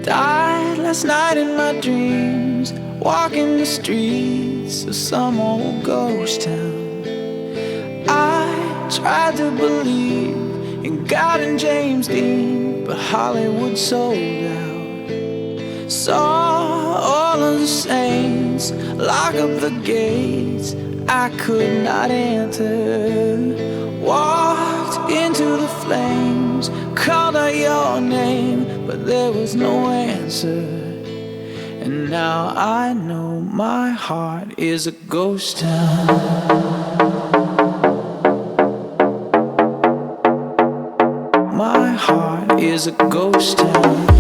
Died last night in my dreams, walking the streets of some old ghost town. I tried to believe in God and James Dean, but Hollywood sold out. Saw all of the saints lock up the gates I could not enter. Walked into the flames, called out your name, but there was no answer. And now I know my heart is a ghost town. My heart is a ghost town.